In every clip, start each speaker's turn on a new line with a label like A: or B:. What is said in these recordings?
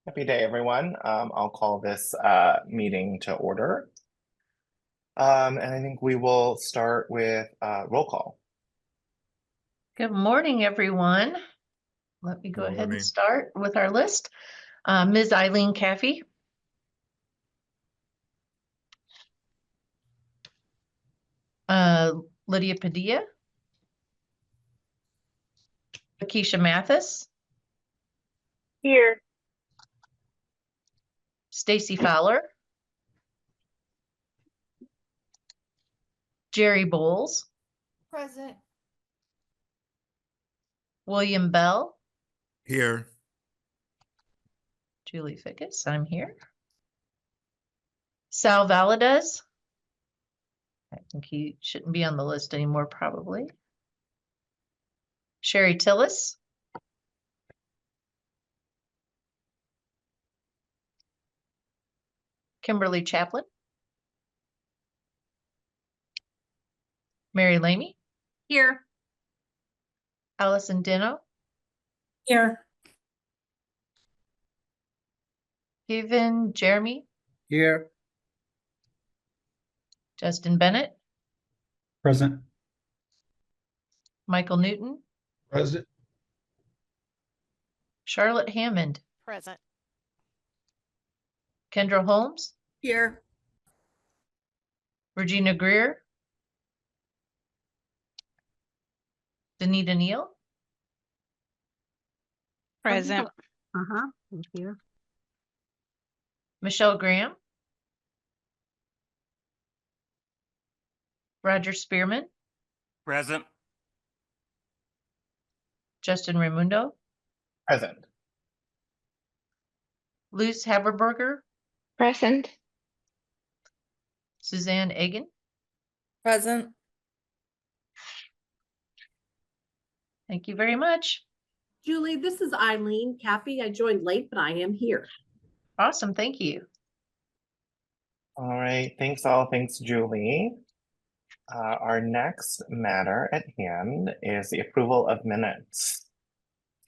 A: Happy day, everyone. I'll call this meeting to order. And I think we will start with roll call.
B: Good morning, everyone. Let me go ahead and start with our list. Ms. Eileen Caffey. Lydia Padilla. Lakeisha Mathis.
C: Here.
B: Stacy Fowler. Jerry Bowles.
D: Present.
B: William Bell.
E: Here.
B: Julie Fickus, I'm here. Sal Valadez. I think he shouldn't be on the list anymore, probably. Sherry Tillis. Kimberly Chaplin. Mary Lamey.
D: Here.
B: Allison Dino.
D: Here.
B: Kevin Jeremy.
F: Here.
B: Justin Bennett.
F: Present.
B: Michael Newton.
F: Present.
B: Charlotte Hammond.
C: Present.
B: Kendra Holmes.
D: Here.
B: Regina Greer. Danita Neal.
C: Present.
D: Thank you.
B: Michelle Graham. Roger Spearman.
E: Present.
B: Justin Raimundo.
A: Present.
B: Luz Haberberger.
C: Present.
B: Suzanne Egan.
D: Present.
B: Thank you very much.
G: Julie, this is Eileen Caffey. I joined late, but I am here.
B: Awesome. Thank you.
A: All right. Thanks all. Thanks, Julie. Our next matter at hand is the approval of minutes.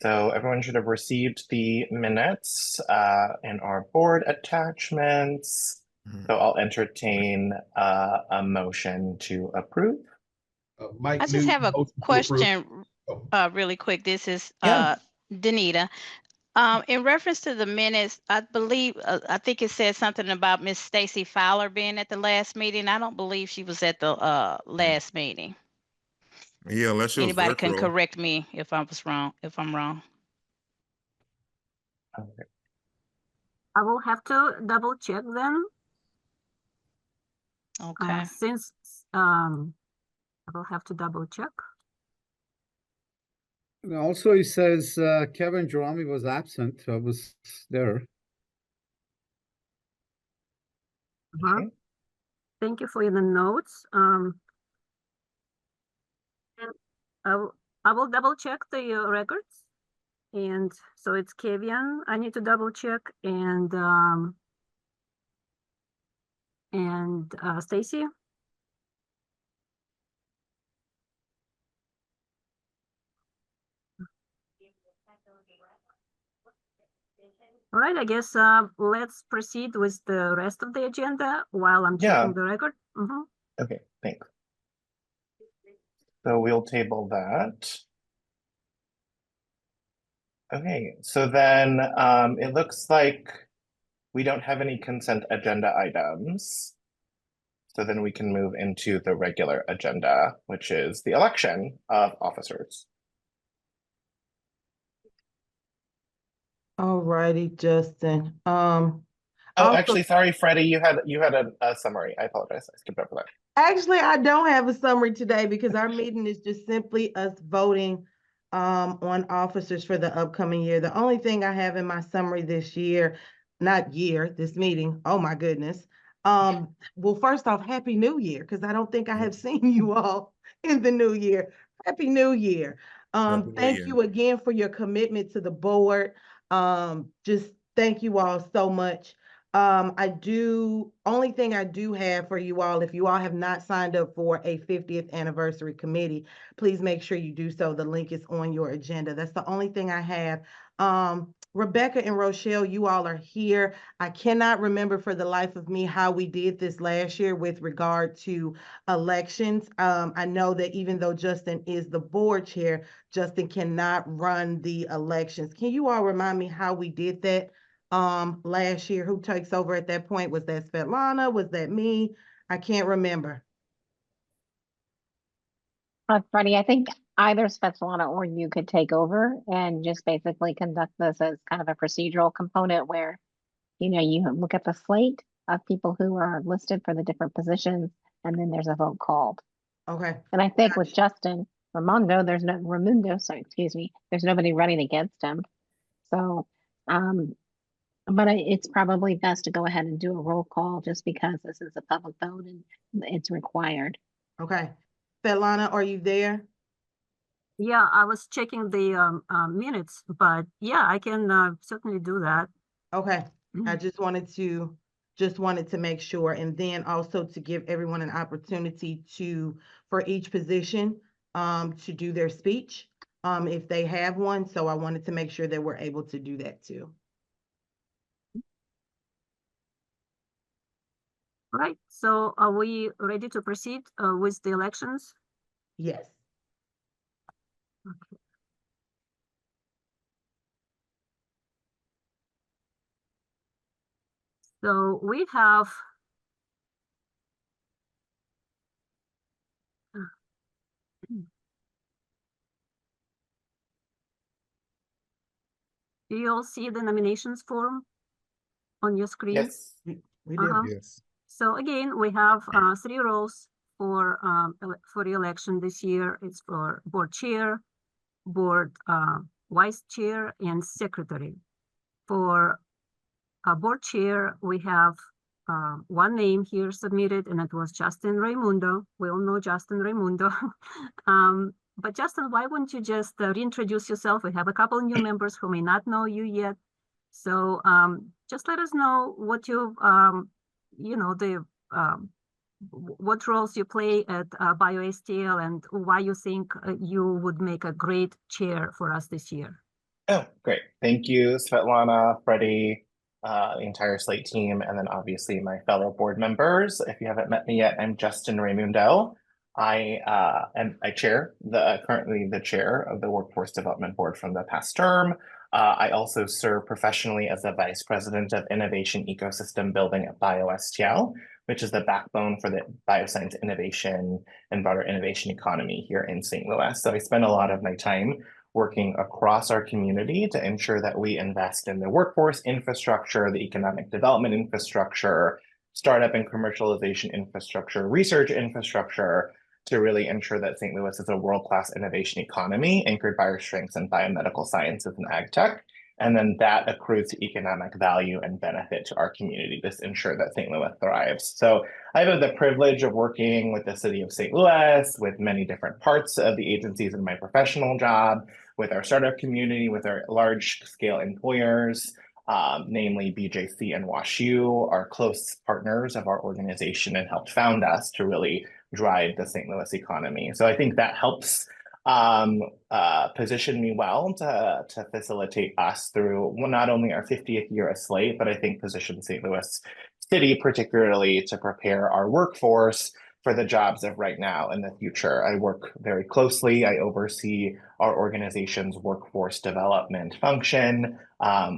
A: So everyone should have received the minutes in our board attachments. So I'll entertain a motion to approve.
F: Mike
C: I just have a question really quick. This is Danita. In reference to the minutes, I believe, I think it said something about Miss Stacy Fowler being at the last meeting. I don't believe she was at the last meeting.
E: Yeah, unless it was
C: Anybody can
E: virtual.
C: correct me if I was wrong, if I'm wrong.
A: Okay.
H: I will have to double check then.
C: Okay.
H: Since I will have to double check.
F: And also, he says Kevin Jerome was absent. I was there.
A: Okay.
H: Thank you for the notes. I will double check the records. And so it's Kevin. I need to double check and Stacy. All right, I guess let's proceed with the rest of the agenda while I'm checking the record.
A: Okay, thanks. So we'll table that. Okay, so then it looks like we don't have any consent agenda items. So then we can move into the regular agenda, which is the election of officers.
I: All righty, Justin.
A: Oh,
I: also,
A: actually, sorry, Freddie, you had a summary. I apologize. I skipped over that.
I: Actually, I don't have a summary today because our meeting is just simply us voting on officers for the upcoming year. The only thing I have in my summary this meeting, oh my goodness. Well, first off, Happy New Year, because I don't think I have seen you all in the new year. Happy New Year. Thank you again for your commitment to the board. Just thank you all so much. Only thing I do have for you all, if you all have not signed up for a 50th anniversary committee, please make sure you do so. The link is on your agenda. That's the only thing I have. Rebecca and Rochelle, you all are here. I cannot remember for the life of me how we did this last year with regard to elections. I know that even though Justin is the board chair, Justin cannot run the elections. Can you all remind me how we did that last year? Who takes over at that point? Was that Svetlana? Was that me? I can't remember.
J: Freddie, I think either Svetlana or you could take over and just basically conduct this as kind of a procedural component where, you look at the slate of people who are listed for the different positions, and then there's a vote called.
I: Okay.
J: And I think with Justin Raimondo, there's nobody running against him. So, but it's probably best to go ahead and do a roll call just because this is a public vote and it's required.
I: Okay. Svetlana, are you there?
H: Yeah, I was checking the minutes, but yeah, I can certainly do that.
I: Okay. I just wanted to make sure, and then also to give everyone an opportunity for each position to do their speech if they have one. So I wanted to make sure that we're able to do that too.
H: Right. So are we ready to proceed with the elections?
I: Yes.
H: Okay. So we have do you all see the nominations form on your screen?
A: Yes.
I: We do.
E: Yes.
H: So again, we have 3 roles for the election this year. It's for board chair, board vice chair, and secretary. For board chair, we have one name here submitted, and it was Justin Raimundo. We all know Justin Raimundo. But Justin, why wouldn't you just reintroduce yourself? We have a couple new members who may not know you yet. So just let us know what what roles you play at BioSTL and why you think you would make a great chair for us this year.
A: Oh, great. Thank you, Svetlana, Freddie, the entire Slate team, and then obviously my fellow board members. If you haven't met me yet, I'm Justin Raimundo. I am currently the chair of the Workforce Development Board from the past term. I also serve professionally as the Vice President of Innovation Ecosystem Building at BioSTL, which is the backbone for the bioscience innovation and broader innovation economy here in St. Louis. So I spend a lot of my time working across our community to ensure that we invest in the workforce infrastructure, the economic development infrastructure, startup and commercialization infrastructure, research infrastructure, to really ensure that St. Louis is a world-class innovation economy anchored by our strengths in biomedical sciences and ag tech. And then that accrues to economic value and benefit to our community to ensure that St. Louis thrives. So I've had the privilege of working with the city of St. Louis, with many different parts of the agencies in my professional job, with our startup community, with our large-scale employers, namely BJC and WashU, are close partners of our organization and helped found us to really drive the St. Louis economy. So I think that helps position me well to facilitate us through not only our 50th year as Slate, but I think position St. Louis City particularly to prepare our workforce for the jobs of right now and the future. I work very closely. I oversee our organization's workforce development function,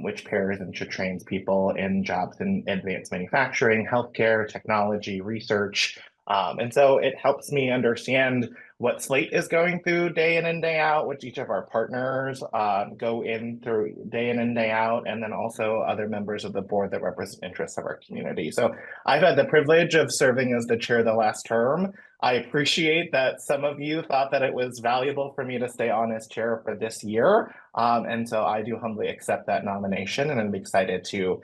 A: which pairs and trains people in jobs in advanced manufacturing, healthcare, technology, research. And so it helps me understand what Slate is going through day in and day out, which each of our partners go in through day in and day out, and then also other members of the board that represent interests of our community. So I've had the privilege of serving as the chair the last term. I appreciate that some of you thought that it was valuable for me to stay on as chair for this year. And so I do humbly accept that nomination, and I'm excited to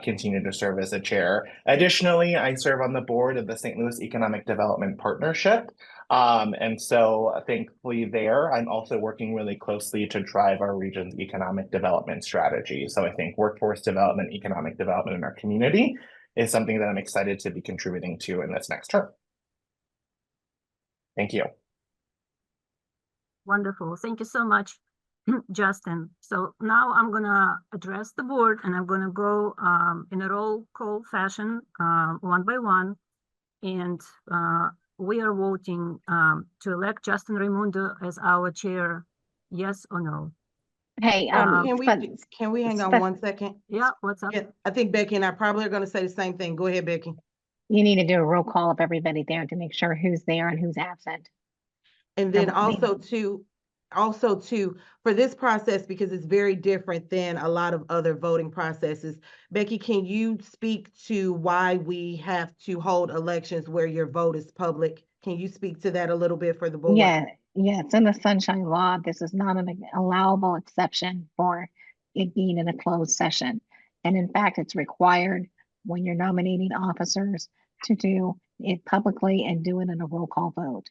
A: continue to serve as a chair. Additionally, I serve on the board of the St. Louis Economic Development Partnership. And so thankfully there, I'm also working really closely to drive our region's economic development strategy. So I think workforce development, economic development in our community is something that I'm excited to be contributing to in this next term. Thank you.
H: Wonderful. Thank you so much, Justin. So now I'm gonna address the board and I'm gonna go in a roll call fashion, one by one. And we are voting to elect Justin Raimundo as our chair, yes or no?
J: Hey,
I: Can we hang on one second?
H: Yeah, what's up?
I: Yeah, I think Becky and I probably are gonna say the same thing. Go ahead, Becky.
J: You need to do a roll call of everybody there to make sure who's there and who's absent.
I: And then
J: Okay.
I: also too, for this process, because it's very different than a lot of other voting processes, Becky, can you speak to why we have to hold elections where your vote is public? Can you speak to that a little bit for the board?
J: Yeah, it's in the Sunshine Law. This is not an allowable exception for it being in a closed session. And in fact, it's required when you're nominating officers to do it publicly and do it in a roll call vote.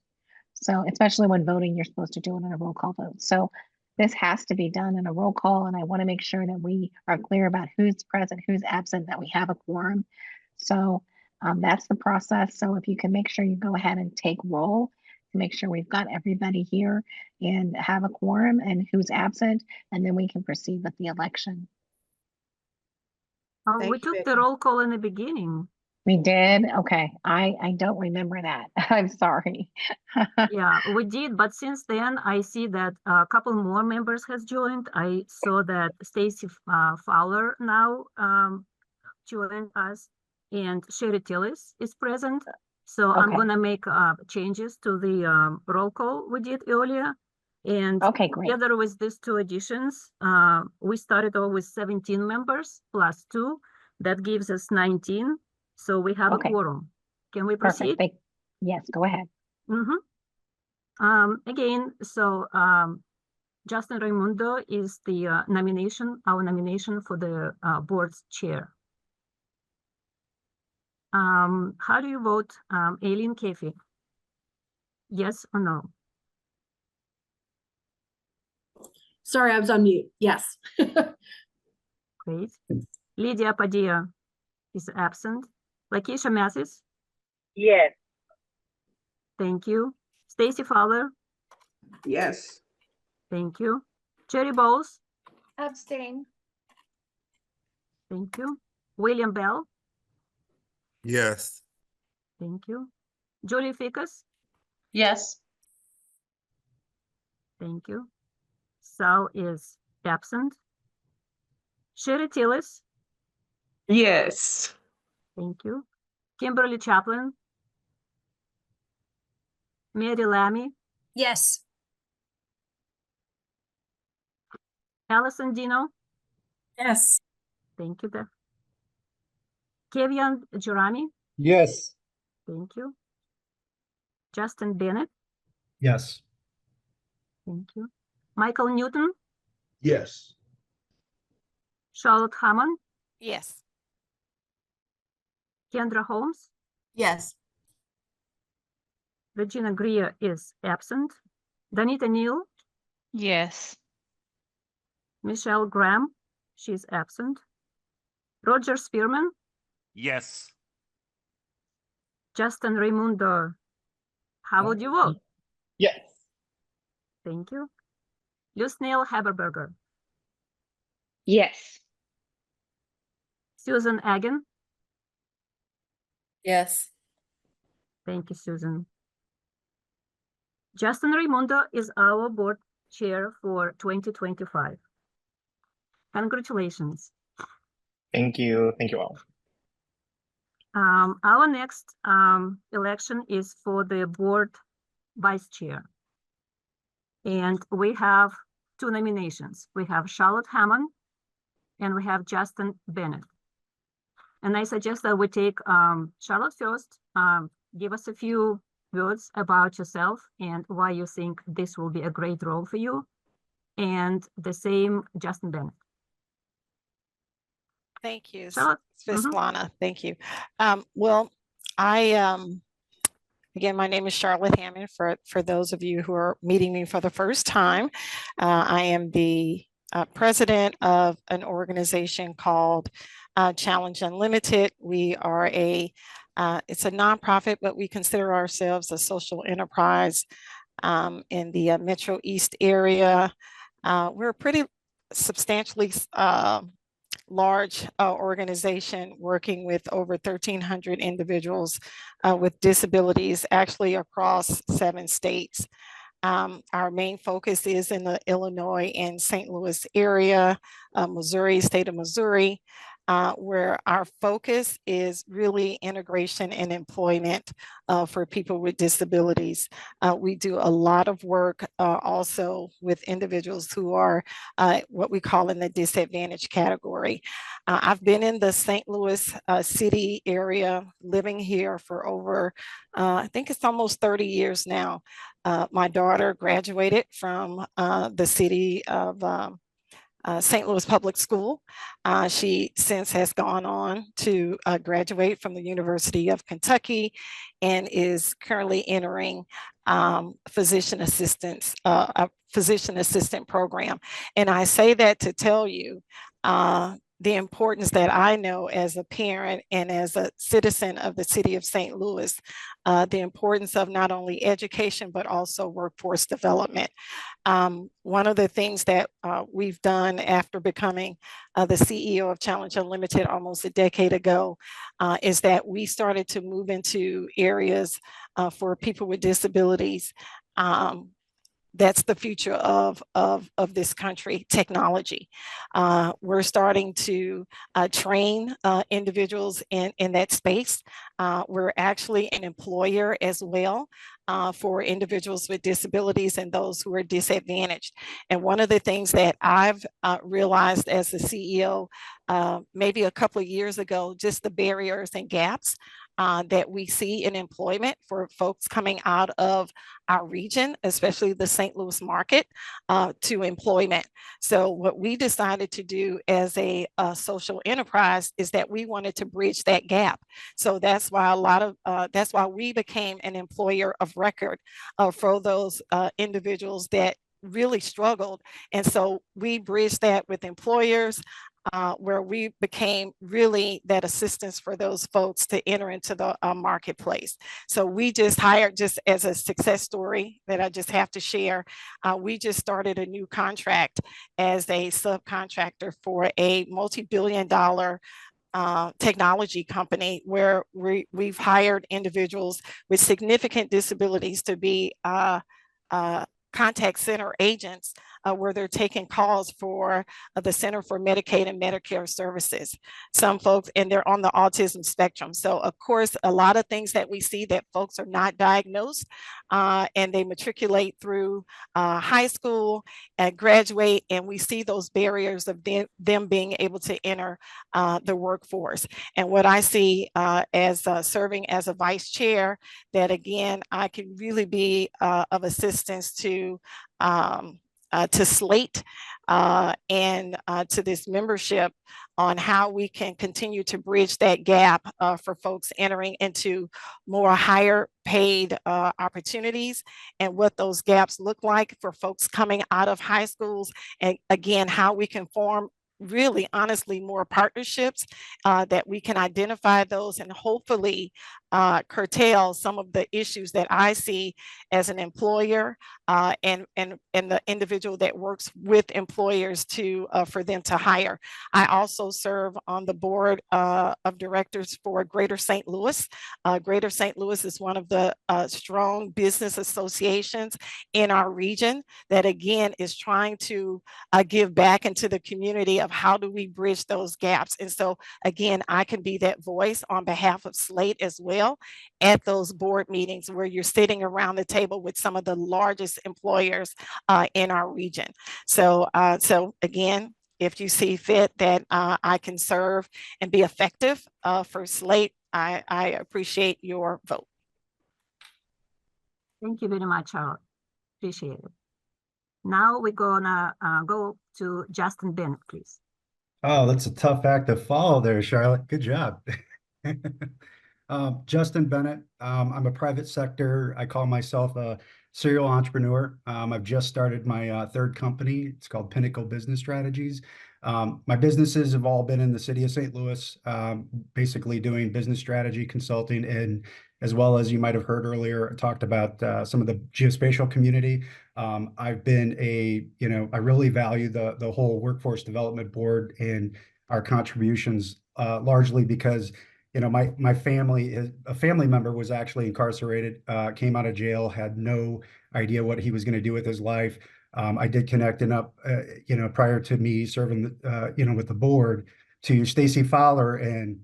J: So especially when voting, you're supposed to do it in a roll call vote. So this has to be done in a roll call, and I want to make sure that we are clear about who's present, who's absent, that we have a quorum. So that's the process. So if you can make sure you go ahead and take roll to make sure we've got everybody here and have a quorum and who's absent, and then we can proceed with the election.
H: Oh,
I: Thank
H: we
I: you,
H: took
I: Becky.
H: the roll call in the beginning.
J: We did? Okay. I don't remember that. I'm sorry.
H: Yeah, we did, but since then I see that a couple more members has joined. I saw that Stacy Fowler now joined us, and Sherry Tillis is present. So I'm
J: Okay.
H: gonna make changes to the roll call we did earlier. And
J: Okay, great.
H: together with these two additions, we started off with 17 members plus 2. That gives us 19. So we have
J: Okay.
H: a quorum. Can we proceed?
J: Perfect. Yes, go ahead.
H: Again, so Justin Raimundo is the nomination, our nomination for the board's chair. How do you vote, Aileen Kefi? Yes or no?
G: Sorry, I was on mute. Yes.
H: Great. Lydia Padilla is absent. Lakeisha Mathis?
D: Yes.
H: Thank you. Stacy Fowler?
D: Yes.
H: Thank you. Cherry Bowles?
D: Abstain.
H: Thank you. William Bell?
E: Yes.
H: Thank you. Julie Ficus?
B: Yes.
H: Thank you. Sal is absent. Sherry Tillis?
D: Yes.
H: Thank you. Kimberly Chaplin? Mary Lammy?
D: Yes.
H: Allison Dino?
D: Yes.
H: Thank you, Deb. Kevian Jurami?
F: Yes.
H: Thank you. Justin Bennett?
F: Yes.
H: Thank you. Michael Newton?
E: Yes.
H: Charlotte Hammond?
C: Yes.
H: Kendra Holmes?
D: Yes.
H: Regina Greer is absent. Danita Neal?
C: Yes.
H: Michelle Graham? She's absent. Roger Spearman?
E: Yes.
H: Justin Raimundo? How would you vote?
A: Yes.
H: Thank you. Lucille Haberberger?
D: Yes.
H: Susan Agan?
D: Yes.
H: Thank you, Susan. Justin Raimundo is our board chair for 2025. Congratulations.
A: Thank you. Thank you all.
H: Our next election is for the board vice chair. And we have 2 nominations. We have Charlotte Hammond and we have Justin Bennett. And I suggest that we take Charlotte first, give us a few words about yourself and why you think this will be a great role for you. And the same, Justin Bennett.
K: Thank you,
H: Charlotte?
K: Svetlana. Thank you. Well, again, my name is Charlotte Hammond. For those of you who are meeting me for the first time, I am the president of an organization called Challenge Unlimited. We are it's a nonprofit, but we consider ourselves a social enterprise in the Metro East area. We're a pretty substantially large organization working with over 1,300 individuals with disabilities, actually across 7 states. Our main focus is in the Illinois and St. Louis area, Missouri, state of Missouri, where our focus is really integration and employment for people with disabilities. We do a lot of work also with individuals who are what we call in the disadvantaged category. I've been in the St. Louis city area, living here for over, I think it's almost 30 years now. My daughter graduated from the city of St. Louis Public School. She since has gone on to graduate from the University of Kentucky and is currently entering physician assistant program. And I say that to tell you the importance that I know as a parent and as a citizen of the city of St. Louis, the importance of not only education, but also workforce development. One of the things that we've done after becoming the CEO of Challenge Unlimited almost a decade ago is that we started to move into areas for people with disabilities. That's the future of this country, technology. We're starting to train individuals in that space. We're actually an employer as well for individuals with disabilities and those who are disadvantaged. And one of the things that I've realized as the CEO, maybe a couple of years ago, just the barriers and gaps that we see in employment for folks coming out of our region, especially the St. Louis market, to employment. So what we decided to do as a social enterprise is that we wanted to bridge that gap. So that's why that's why we became an employer of record for those individuals that really struggled. And so we bridged that with employers, where we became really that assistance for those folks to enter into the marketplace. So we just hired, just as a success story that I just have to share, we just started a new contract as a subcontractor for a multi-billion-dollar technology company where we've hired individuals with significant disabilities to be contact center agents where they're taking calls for the Center for Medicaid and Medicare Services. Some folks, and they're on the autism spectrum. So of course, a lot of things that we see that folks are not diagnosed and they matriculate through high school and graduate, and we see those barriers of them being able to enter the workforce. And what I see as serving as a vice chair, that again, I can really be of assistance to SLATE and to this membership on how we can continue to bridge that gap for folks entering into more higher paid opportunities, and what those gaps look like for folks coming out of high schools, and again, how we can form really honestly more partnerships that we can identify those and hopefully curtail some of the issues that I see as an employer and the individual that works with employers to for them to hire. I also serve on the board of directors for Greater St. Louis. Greater St. Louis is one of the strong business associations in our region that again is trying to give back into the community of how do we bridge those gaps. And so again, I can be that voice on behalf of SLATE as well at those board meetings where you're sitting around the table with some of the largest employers in our region. So again, if you see fit that I can serve and be effective for SLATE, I appreciate your vote.
H: Thank you very much, Charlotte. Appreciate it. Now we're gonna go to Justin Bennett, please.
L: Oh, that's a tough act to follow there, Charlotte. Good job. Justin Bennett. I'm a private sector. I call myself a serial entrepreneur. I've just started my third company. It's called Pinnacle Business Strategies. My businesses have all been in the city of St. Louis, basically doing business strategy consulting, and as well as you might have heard earlier, I talked about some of the geospatial community. I've been I really value the whole workforce development board and our contributions, largely because my family, a family member was actually incarcerated, came out of jail, had no idea what he was going to do with his life. I did connect up, prior to me serving, with the board, to Stacy Fowler, and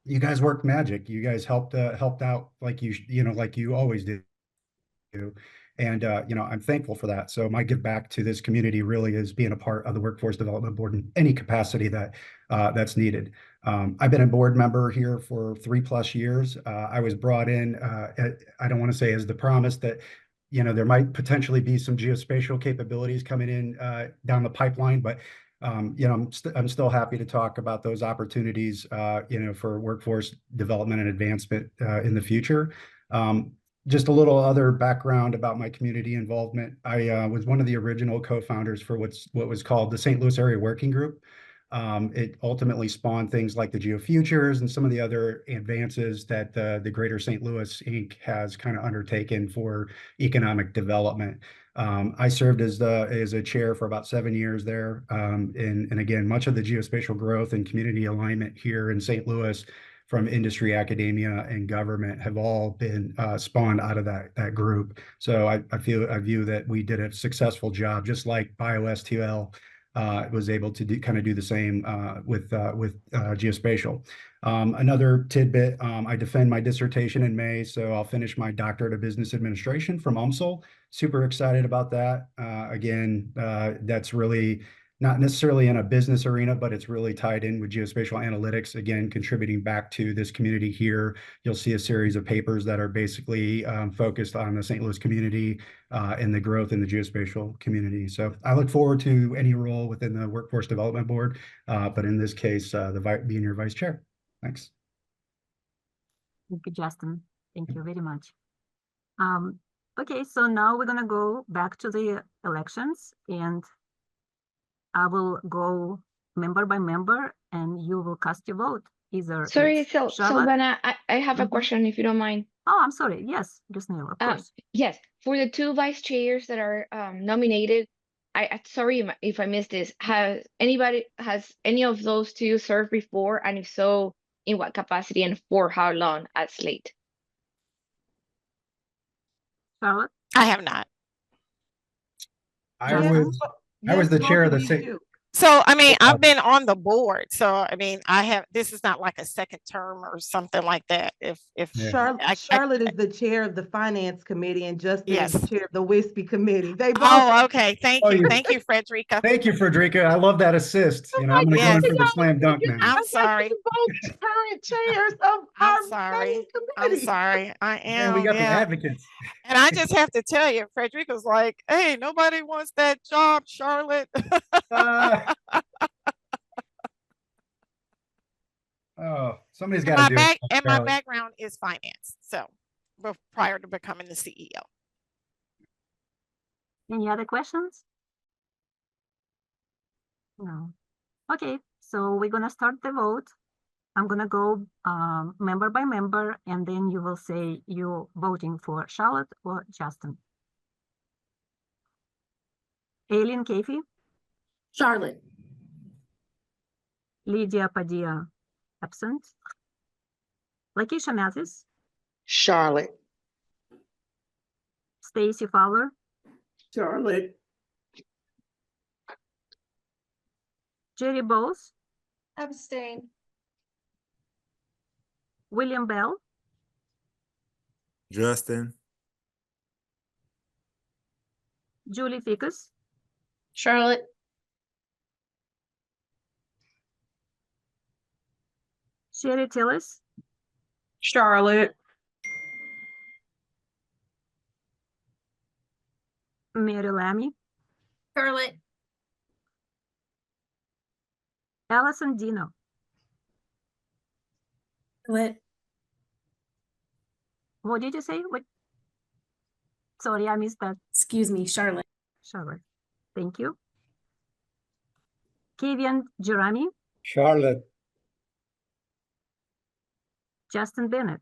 L: you guys worked magic. You guys helped out like you always do. And I'm thankful for that. So my give back to this community really is being a part of the Workforce Development Board in any capacity that's needed. I've been a board member here for 3+ years. I was brought in, I don't want to say as the promise that there might potentially be some geospatial capabilities coming in down the pipeline, but I'm still happy to talk about those opportunities, for workforce development and advancement in the future. Just a little other background about my community involvement. I was one of the original co-founders for what was called the St. Louis Area Working Group. It ultimately spawned things like the GeoFutures and some of the other advances that the Greater St. Louis Inc. has kind of undertaken for economic development. I served as a chair for about 7 years there. And again, much of the geospatial growth and community alignment here in St. Louis from industry, academia, and government have all been spawned out of that group. So I view that we did a successful job, just like BioSTL was able to do the same with geospatial. Another tidbit, I defend my dissertation in May, so I'll finish my doctorate of business administration from UMSL. Super excited about that. Again, that's really not necessarily in a business arena, but it's really tied in with geospatial analytics, again, contributing back to this community here. You'll see a series of papers that are basically focused on the St. Louis community and the growth in the geospatial community. So I look forward to any role within the Workforce Development Board, but in this case, being your vice chair. Thanks.
H: Thank you, Justin. Thank you very much. Okay, so now we're gonna go back to the elections, and I will go member by member, and you will cast your vote.
M: Sorry, Silvana, I have a question, if you don't mind.
H: Oh, I'm sorry. Yes, Justin, of course.
M: Yes, for the 2 vice chairs that are nominated, sorry if I missed this. Has any of those 2 served before, and if so, in what capacity and for how long at Slate?
H: Charlotte?
K: I have not.
L: I was the chair of the state.
K: So, I mean, I've been on the board. So, I mean, this is not like a second term or something like that.
I: Charlotte is the chair of the finance committee, and Justin is the chair of the WISP committee. They both.
K: Oh, okay. Thank you. Thank you, Frederica.
L: Thank you, Frederica. I love that assist. I'm going to go in for the slam dunk now.
K: I'm sorry.
I: Both current chairs of our main committee.
K: I'm sorry. I am.
L: Yeah, we got the advocates.
K: And I just have to tell you, Frederica's like, hey, nobody wants that job, Charlotte.
L: Oh, somebody's got to do it.
K: And my background is finance. So prior to becoming the CEO.
H: Any other questions? No. Okay, so we're gonna start the vote. I'm gonna go member by member, and then you will say you're voting for Charlotte or Justin. Aileen Keifi?
G: Charlotte.
H: Lydia Padilla, absent. Lakeisha Mathis?
D: Charlotte.
H: Stacy Fowler?
D: Charlotte.
H: Jerry Bowles?
M: Abstain.
H: William Bell?
E: Justin.
H: Julie Ficus?
B: Charlotte.
H: Sherry Tillis?
D: Charlotte.
H: Mary Lammy,
G: Charlotte.
H: Allison Dino,
G: Charlotte.
H: what did you say? What? Sorry, I missed that.
G: Excuse me, Charlotte.
H: Charlotte, thank you. Kavian Jeremy,
F: Charlotte.
H: Justin Bennett,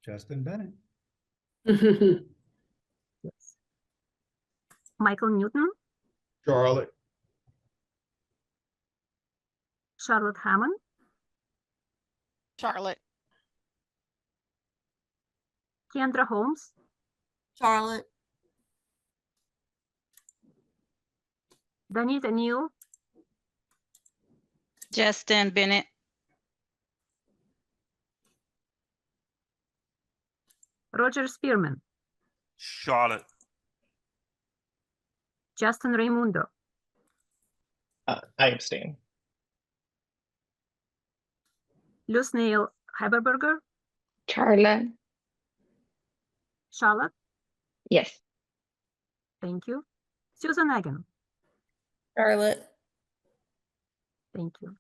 L: Justin Bennett.
H: yes. Michael Newton,
E: Charlotte.
H: Charlotte Hammond,
K: Charlotte.
H: Kendra Holmes,
G: Charlotte.
H: Danita New,
C: Justin Bennett.
H: Roger Spearman,
E: Charlotte.
H: Justin Raimundo,
A: I abstain.
H: Luz Neil Haberberger,
M: Charlotte.
H: Charlotte,
M: Yes.
H: thank you. Susan Hagen,
G: Charlotte.
H: thank you.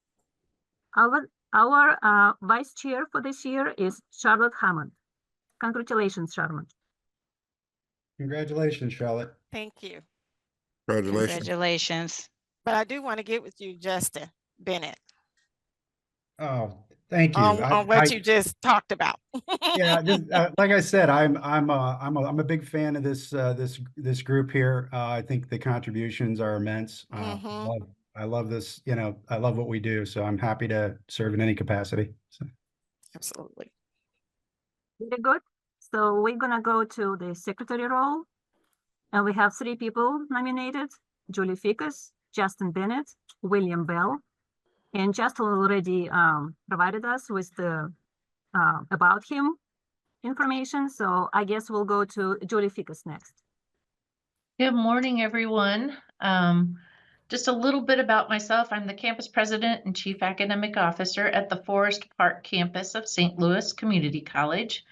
H: Our vice chair for this year is Charlotte Hammond. Congratulations, Charlotte.
L: Congratulations, Charlotte.
K: Thank you.
E: Congratulations.
C: Congratulations.
K: But I do want to get with you, Justin Bennett,
L: Oh, thank you.
K: on what you just talked about.
L: Yeah, just, like I said, I'm a big fan of this group here. I think the contributions are immense. I love this. I love what we do. So I'm happy to serve in any capacity. So.
K: Absolutely.
H: Very good. So we're gonna go to the secretary role, and we have 3 people nominated: Julie Ficus, Justin Bennett, William Bell, and Justin already provided us with the about him information. So I guess we'll go to Julie Ficus next.
B: Good morning, everyone. Just a little bit about myself. I'm the campus president and chief academic officer at the Forest Park campus of St. Louis Community College.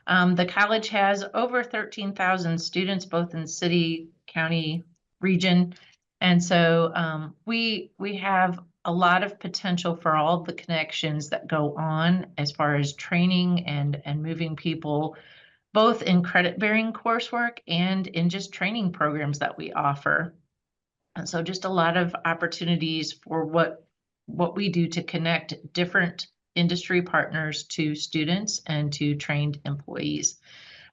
B: The college has over 13,000 students, both in city, county, region. And so we have a lot of potential for all the connections that go on as far as training and moving people, both in credit-bearing coursework and in just training programs that we offer. And so just a lot of opportunities for what we do to connect different industry partners to students and to trained employees.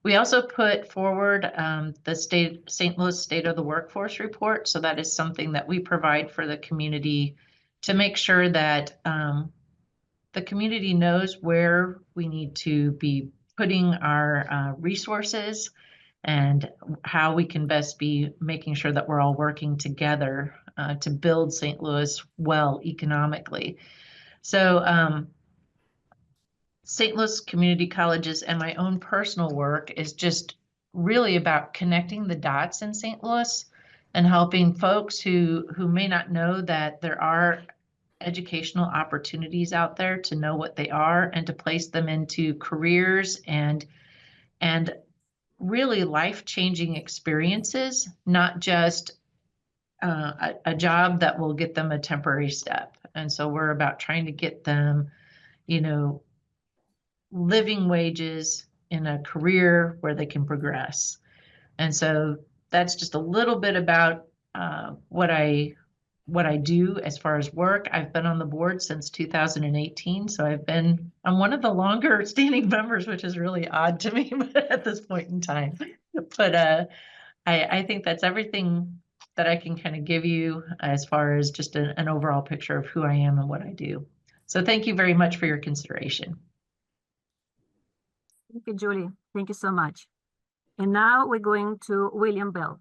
B: We also put forward the St. Louis State of the Workforce Report. So that is something that we provide for the community to make sure that the community knows where we need to be putting our resources and how we can best be making sure that we're all working together to build St. Louis well economically. So St. Louis Community Colleges and my own personal work is just really about connecting the dots in St. Louis and helping folks who may not know that there are educational opportunities out there to know what they are and to place them into careers and really life-changing experiences, not just a job that will get them a temporary step. And so we're about trying to get them, living wages in a career where they can progress. And so that's just a little bit about what I do as far as work. I've been on the board since 2018, so I'm one of the longer standing members, which is really odd to me at this point in time. But I think that's everything that I can kind of give you as far as just an overall picture of who I am and what I do. So thank you very much for your consideration.
H: Thank you, Julie. Thank you so much. And now we're going to William Bell.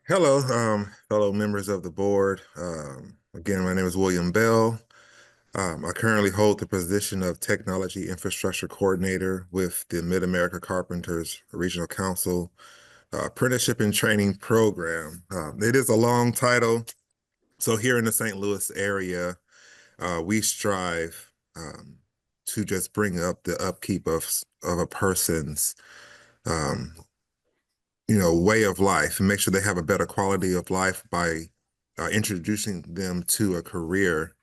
E: Hello, fellow members of the board. Again, my name is William Bell. I currently hold the position of Technology Infrastructure Coordinator with the Mid-America Carpenters Regional Council Apprenticeship and Training Program. It is a long title. So here in the St. Louis area, we strive to just bring up the upkeep of a person's way of life and make sure they have a better quality of life by introducing them to a career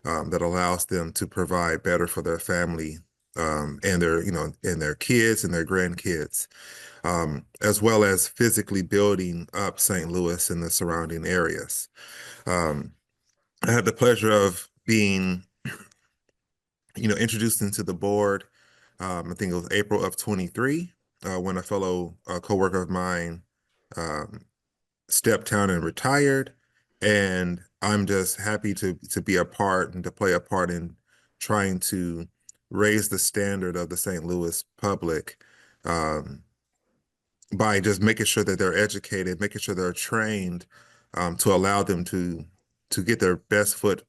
E: that allows them to provide better for their family and their kids and their grandkids, as well as physically building up St. Louis and the surrounding areas. I had the pleasure of being, introduced into the board. I think it was April of 23, when a fellow coworker of mine stepped down and retired. And I'm just happy to be a part and to play a part in trying to raise the standard of the St. Louis public by just making sure that they're educated, making sure they're trained to allow them to get their best foot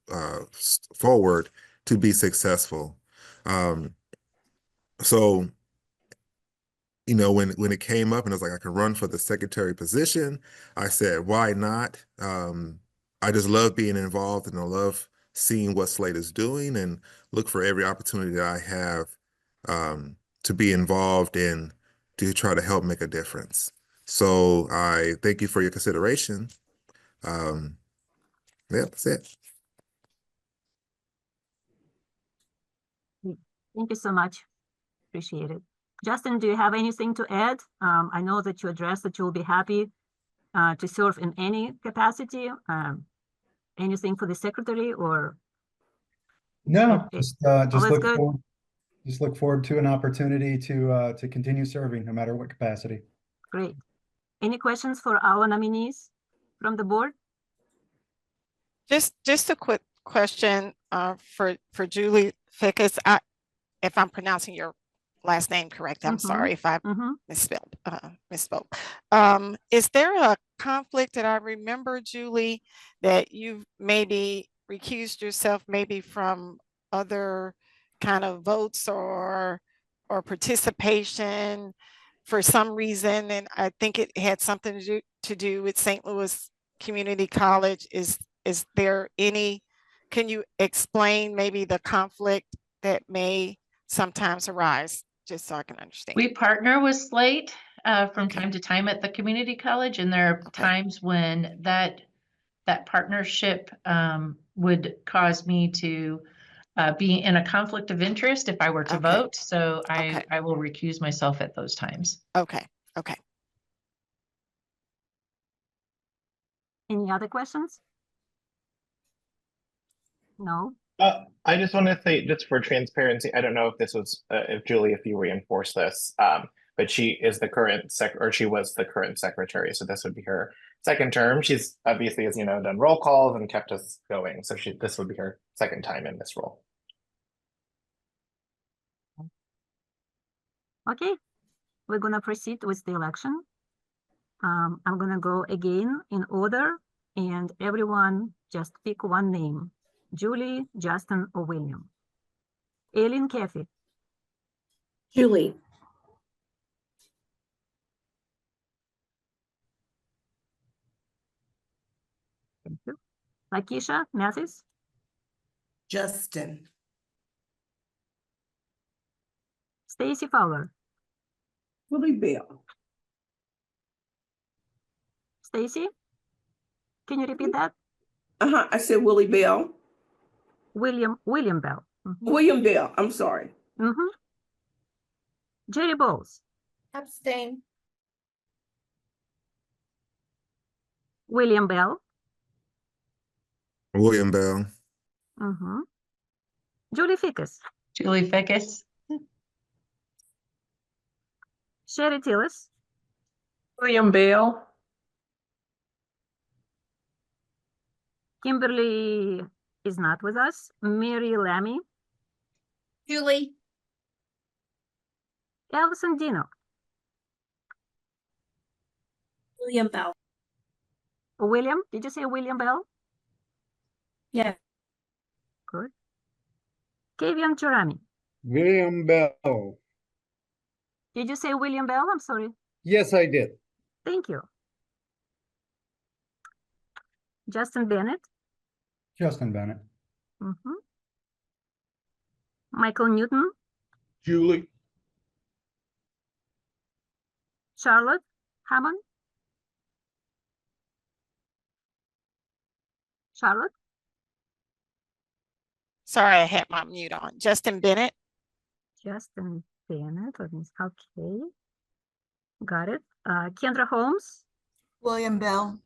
E: forward to be successful. So when it came up and it was like I could run for the secretary position, I said, why not? I just love being involved and I love seeing what Slate is doing and look for every opportunity that I have to be involved in to try to help make a difference. So I thank you for your consideration. Yeah, that's it.
H: Thank you so much. Appreciate it. Justin, do you have anything to add? I know that you addressed that you'll be happy to serve in any capacity. Anything for the secretary or?
L: No,
H: Okay.
L: just
H: that's
L: look
H: good.
L: forward. Just look forward to an opportunity to continue serving, no matter what capacity.
H: Great. Any questions for our nominees from the board?
K: Just a quick question for Julie Fickus. If I'm pronouncing your last name correct, I'm sorry if I misspoke. Is there a conflict that I remember, Julie, that you've maybe recused yourself maybe from other kind of votes or participation for some reason? And I think it had something to do with St. Louis Community College. Is there any, can you explain maybe the conflict that may sometimes arise, just so I can understand?
B: We partner with Slate from time to time at the community college, and there are times when that partnership would cause me to be in a conflict of interest if I were to vote. So I will recuse myself at those times.
K: Okay.
H: Any other questions? No.
A: I just want to say, just for transparency, I don't know if this was, if Julie, if you reinforce this, but she is the current she was the current secretary, so this would be her second term. She's obviously, as you know, done roll calls and kept us going, so this would be her second time in this role.
H: Okay, we're gonna proceed with the election. I'm gonna go again in order, and everyone just pick one name: Julie, Justin, or William. Aileen, Kathy.
G: Julie.
H: Thank you. Lakeisha, Mathis.
D: Justin.
H: Stacy Fowler.
D: Willie Bell.
H: Stacy, can you repeat that?
D: I said Willie Bell.
H: William Bell.
D: William Bell, I'm sorry.
H: Jerry Bowles.
G: Abstain.
H: William Bell.
E: William Bell.
H: Julie Fickus.
B: Julie Fickus.
H: Sherry Tillis.
G: William Bell.
H: Kimberly is not with us. Mary Lammy.
G: Julie.
H: Allison Dino.
G: William Bell.
H: William, did you say William Bell?
G: Yeah.
H: Good. Kavian Churami.
F: William Bell.
H: Did you say William Bell? I'm sorry.
F: Yes, I did.
H: Thank you. Justin Bennett.
L: Justin Bennett.
H: Michael Newton,
N: Julie.
H: Charlotte Hammond. Charlotte,
K: Sorry, I had my mute on. Justin Bennett.
H: Justin Bennett, okay, got it. Kendra Holmes,
O: William Bell.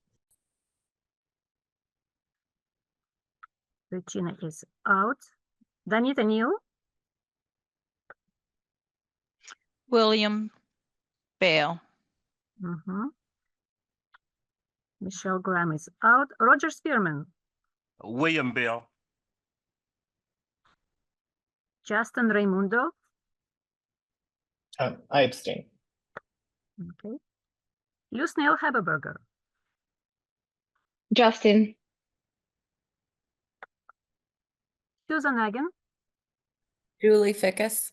H: Regina is out. Danita Neal,
C: William Bell.
H: Michelle Graham is out. Roger Spearman,
N: William Bell.
H: Justin Raimundo,
A: I abstain.
H: okay. Lucille Haberberger,
M: Justin.
H: Susan Hagen,
O: Julie Fickus.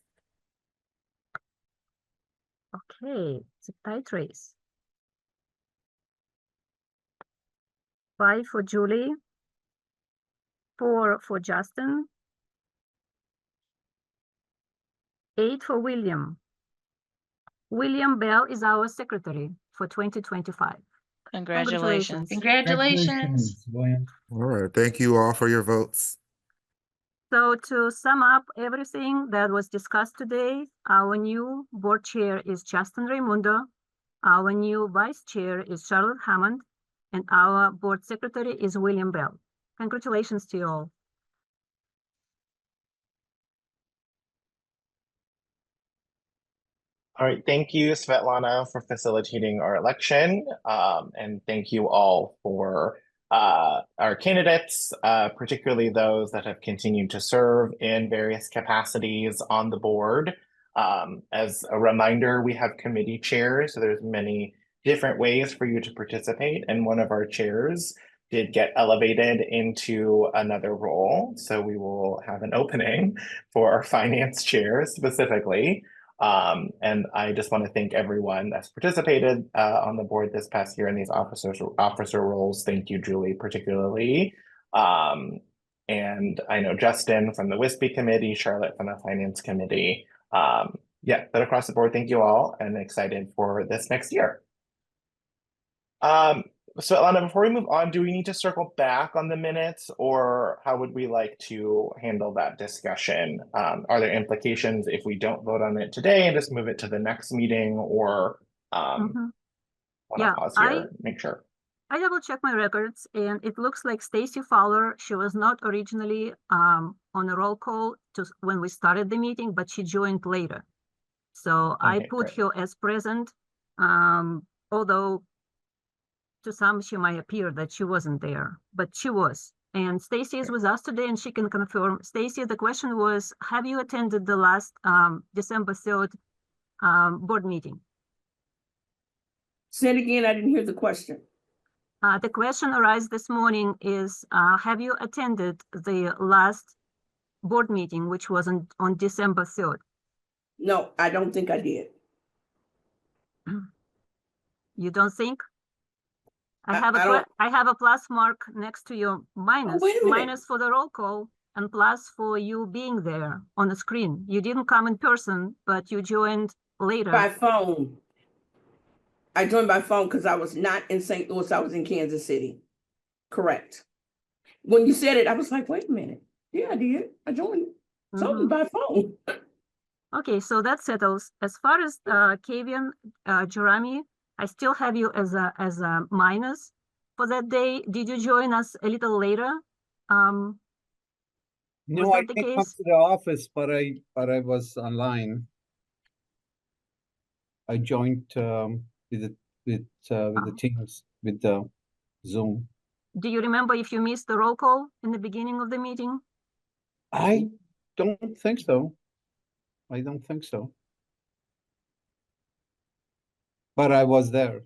H: okay, it's a tight race. 5 for Julie, 4 for Justin, 8 for William. William Bell is our secretary for 2025.
C: Congratulations.
B: Congratulations.
F: William.
E: All right. Thank you all for your votes.
H: So to sum up everything that was discussed today, our new board chair is Justin Raimundo, our new vice chair is Charlotte Hammond, and our board secretary is William Bell. Congratulations to you all.
A: All right, thank you, Svetlana, for facilitating our election. And thank you all for our candidates, particularly those that have continued to serve in various capacities on the board. As a reminder, we have committee chairs, so there's many different ways for you to participate, and one of our chairs did get elevated into another role. So we will have an opening for our finance chair specifically. And I just want to thank everyone that's participated on the board this past year in these officer roles. Thank you, Julie, particularly. And I know Justin from the WISP committee, Charlotte from the finance committee. Yeah, but across the board, thank you all, and excited for this next year. So Alana, before we move on, do we need to circle back on the minutes, or how would we like to handle that discussion? Are there implications if we don't vote on it today and just move it to the next meeting, or
H: Yeah,
A: pause here, make sure.
H: I double checked my records, and it looks like Stacy Fowler, she was not originally on a roll call when we started the meeting, but she joined later. So I put her as present, although to some she might appear that she wasn't there, but she was. And Stacy is with us today, and she can confirm. Stacy, the question was, have you attended the last December 3rd board meeting?
D: Say it again, I didn't hear the question.
H: The question arise this morning is, have you attended the last board meeting, which was on December 3rd?
D: No, I don't think I did.
H: You don't think? I have a plus mark next to your minus.
D: wait a minute.
H: Minus for the roll call and plus for you being there on the screen. You didn't come in person, but you joined later.
D: By phone. I joined by phone because I was not in St. Louis, I was in Kansas City. Correct. When you said it, I was like, wait a minute. Yeah, I did. I joined something by phone.
H: Okay, so that settles. As far as Kavian Jeremy, I still have you as a minus for that day. Did you join us a little later?
F: No, I didn't come to the office, but I was online. I joined with the teams, with the Zoom.
H: Do you remember if you missed the roll call in the beginning of the meeting?
F: I don't think so. I don't think so. But I was there.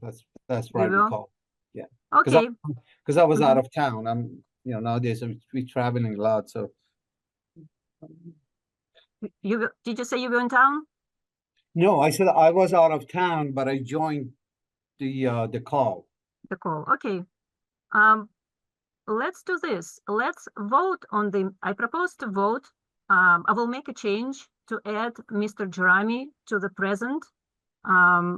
F: That's right. Recall. Yeah.
H: Okay.
F: Because I was out of town. I'm, nowadays we're traveling a lot. So.
H: Did you say you were in town?
F: No, I said I was out of town, but I joined the call.
H: The call. Okay. Let's do this. Let's vote on I propose to vote I will make a change to add Mr. Jeremy to the present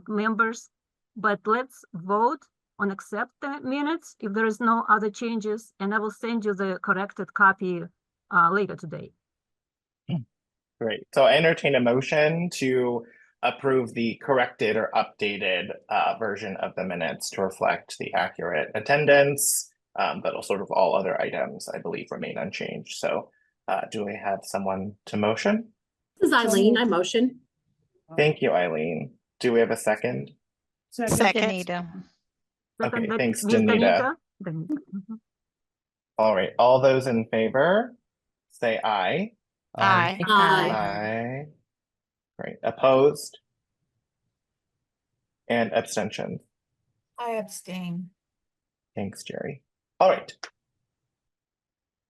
H: members, but let's vote on accept the minutes if there is no other changes, and I will send you the corrected copy later today.
A: Great. So I entertain a motion to approve the corrected or updated version of the minutes to reflect the accurate attendance, but also sort of all other items, I believe, remain unchanged. So do we have someone to motion?
G: This is Eileen, I motion.
A: Thank you, Eileen. Do we have a second?
K: Second.
C: Danita.
A: Okay,
H: Second,
A: thanks,
H: Ms.
A: Danita.
H: Danita. Mhm.
A: All right, all those in favor, say aye.
C: Aye.
A: Aye. Great. Opposed? And abstentions?
O: I abstain.
A: Thanks, Jerry. All right.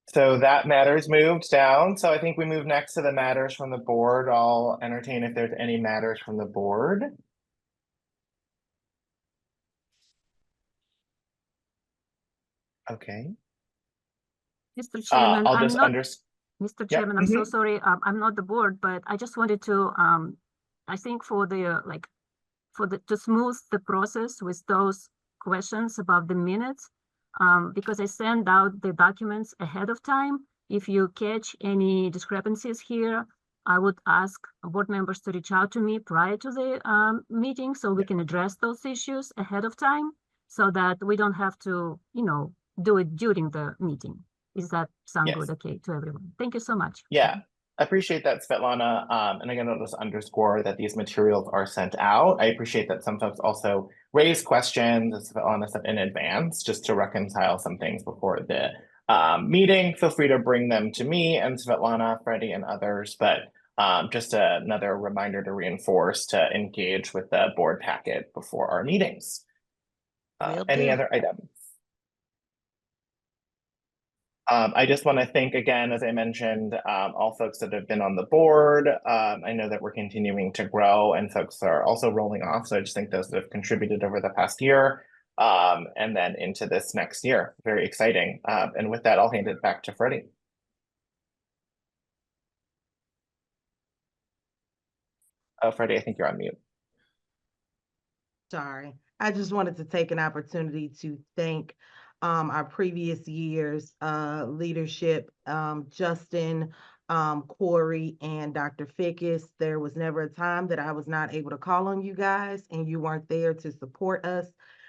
A: So that matter's moved down. So I think we move next to the matters from the board. I'll entertain if there's any matters from the board. Okay.
H: Mr. Chairman,
A: I'll
H: I'm
A: just
H: not, Mr. Chairman, I'm so
A: Mhm.
H: sorry. I'm not the board, but I just wanted to, I think for the, to smooth the process with those questions about the minutes, because I send out the documents ahead of time. If you catch any discrepancies here, I would ask board members to reach out to me prior to the meeting so we can address those issues ahead of time so that we don't have to, do it during the meeting. Is that sound
A: Yes.
H: good? Okay, to everyone. Thank you so much.
A: Yeah, I appreciate that, Svetlana. And again, I'll just underscore that these materials are sent out. I appreciate that some folks also raise questions, as Svetlana said, in advance, just to reconcile some things before the meeting. Feel free to bring them to me and Svetlana, Freddie, and others. But just another reminder to reinforce to engage with the board packet before our meetings. Any other items? I just want to thank again, as I mentioned, all folks that have been on the board. I know that we're continuing to grow and folks are also rolling off. So I just think those that have contributed over the past year and then into this next year. Very exciting. And with that, I'll hand it back to Freddie. Oh, Freddie, I think you're on mute.
I: Sorry, I just wanted to take an opportunity to thank our previous year's leadership, Justin, Corey, and Dr. Fickus. There was never a time that I was not able to call on you guys and you weren't there to support us.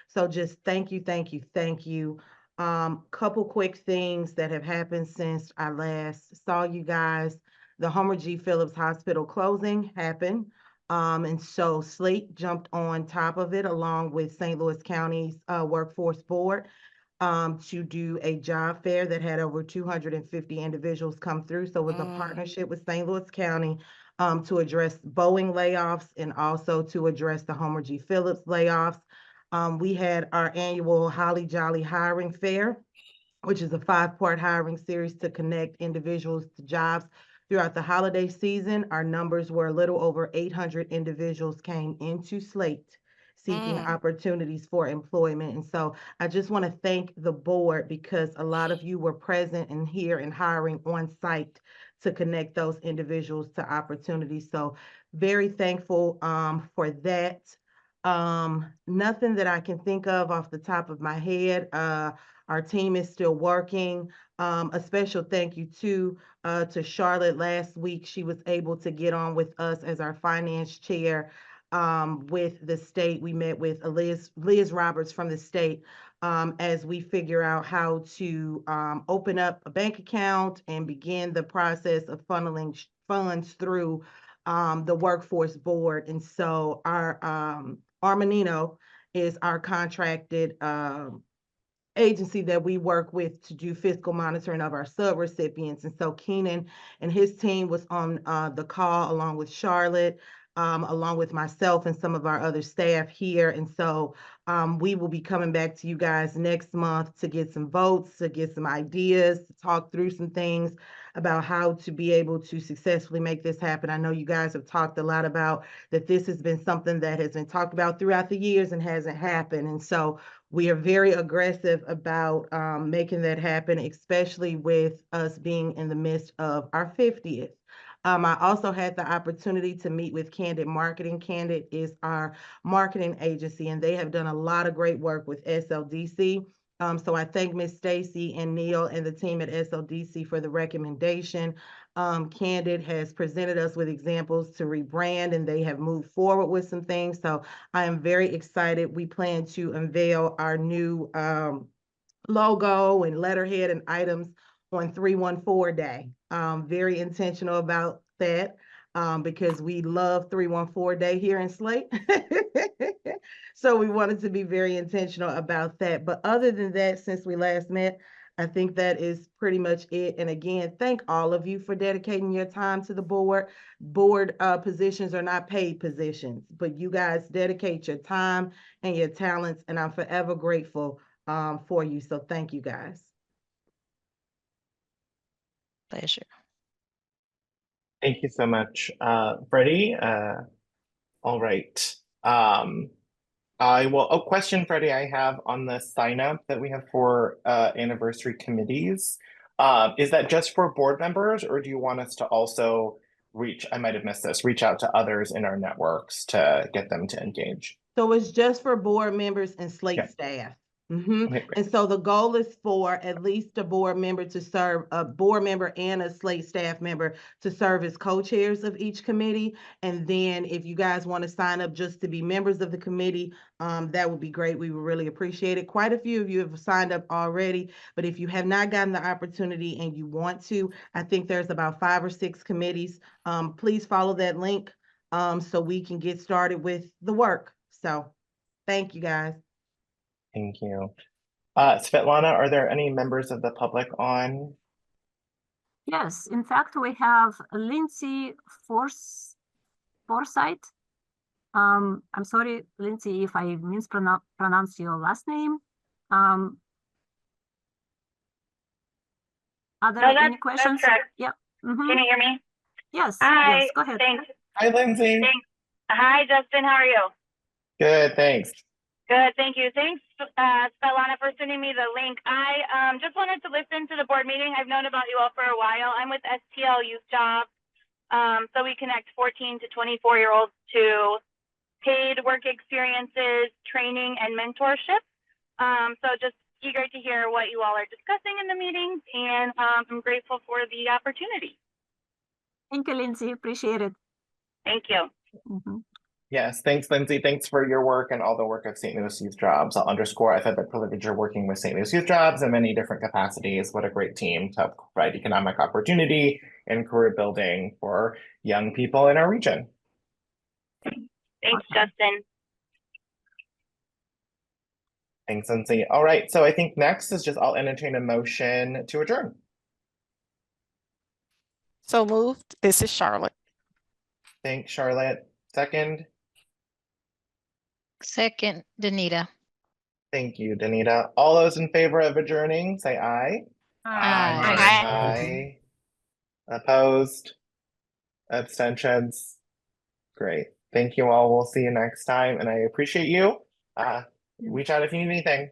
I: So just thank you, thank you, thank you. Couple quick things that have happened since I last saw you guys. The Homer G. Phillips Hospital closing happened. And so Slate jumped on top of it along with St. Louis County's Workforce Board to do a job fair that had over 250 individuals come through. So it was a partnership with St. Louis County to address Boeing layoffs and also to address the Homer G. Phillips layoffs. We had our annual Holly Jolly Hiring Fair, which is a 5-part hiring series to connect individuals to jobs throughout the holiday season. Our numbers were a little over 800 individuals came into Slate seeking opportunities for employment. And so I just want to thank the board because a lot of you were present and here and hiring on site to connect those individuals to opportunities. So very thankful for that. Nothing that I can think of off the top of my head. Our team is still working. A special thank you to Charlotte last week. She was able to get on with us as our finance chair with the state. We met with Liz Roberts from the state as we figure out how to open up a bank account and begin the process of funneling funds through the workforce board. And so our Armanino is our contracted agency that we work with to do fiscal monitoring of our subrecipients. And so Keenan and his team was on the call along with Charlotte, along with myself and some of our other staff here. And so we will be coming back to you guys next month to get some votes, to get some ideas, to talk through some things about how to be able to successfully make this happen. I know you guys have talked a lot about that this has been something that has been talked about throughout the years and hasn't happened. And so we are very aggressive about making that happen, especially with us being in the midst of our 50th. I also had the opportunity to meet with Candid Marketing. Candid is our marketing agency, and they have done a lot of great work with SLDC. So I thank Ms. Stacy and Neil and the team at SLDC for the recommendation. Candid has presented us with examples to rebrand, and they have moved forward with some things. So I am very excited. We plan to unveil our new logo and letterhead and items on 314 Day. Very intentional about that because we love 314 Day here in Slate. So we wanted to be very intentional about that. But other than that, since we last met, I think that is pretty much it. And again, thank all of you for dedicating your time to the board. Board positions are not paid positions, but you guys dedicate your time and your talents, and I'm forever grateful for you. So thank you guys.
C: Pleasure.
A: Thank you so much, Freddie. All right. Question, Freddie, I have on the sign up that we have for anniversary committees. Is that just for board members, or do you want us to also I might have missed this, reach out to others in our networks to get them to engage?
I: So it's just for board members and Slate staff.
A: Okay,
I: And so the goal is for at least a board member to serve, a board member and a Slate staff member to serve as co-chairs of each committee. And then if you guys want to sign up just to be members of the committee, that would be great. We would really appreciate it. Quite a few of you have signed up already, but if you have not gotten the opportunity and you want to, I think there's about 5 or 6 committees. Please follow that link so we can get started with the work. So thank you guys.
A: Thank you. Svetlana, are there any members of the public on?
H: Yes, in fact, we have Lindsay Forsyth. I'm sorry, Lindsay, if I mispronounce your last name. Are there any questions?
P: That's correct.
H: Yeah.
P: Can you hear me?
H: Yes.
P: Hi.
H: Yes, go ahead.
P: Thanks.
A: Hi, Lindsay.
P: Thanks. Hi, Justin. How are you?
A: Good, thanks.
P: Good, thank you. Thanks, Svetlana, for sending me the link. I just wanted to listen to the board meeting. I've known about you all for a while. I'm with STL Youth Jobs. So we connect 14 to 24-year-olds to paid work experiences, training, and mentorship. So just eager to hear what you all are discussing in the meetings, and I'm grateful for the opportunity.
H: Thank you, Lindsay. Appreciate it.
P: Thank you.
A: Yes, thanks, Lindsay. Thanks for your work and all the work of St. Louis Youth Jobs. I'll underscore, I've had the privilege of working with St. Louis Youth Jobs in many different capacities. What a great team to provide economic opportunity and career building for young people in our region.
P: Thanks, Justin.
A: Thanks, Lindsay. All right, so I think next is just I'll entertain a motion to adjourn.
K: So moved. This is Charlotte.
A: Thanks, Charlotte. Second.
C: Second, Danita.
A: Thank you, Danita. All those in favor of adjourning, say aye. Aye. Opposed? Abstentions? Great. Thank you all. We'll see you next time, and I appreciate you. Reach out if you need anything.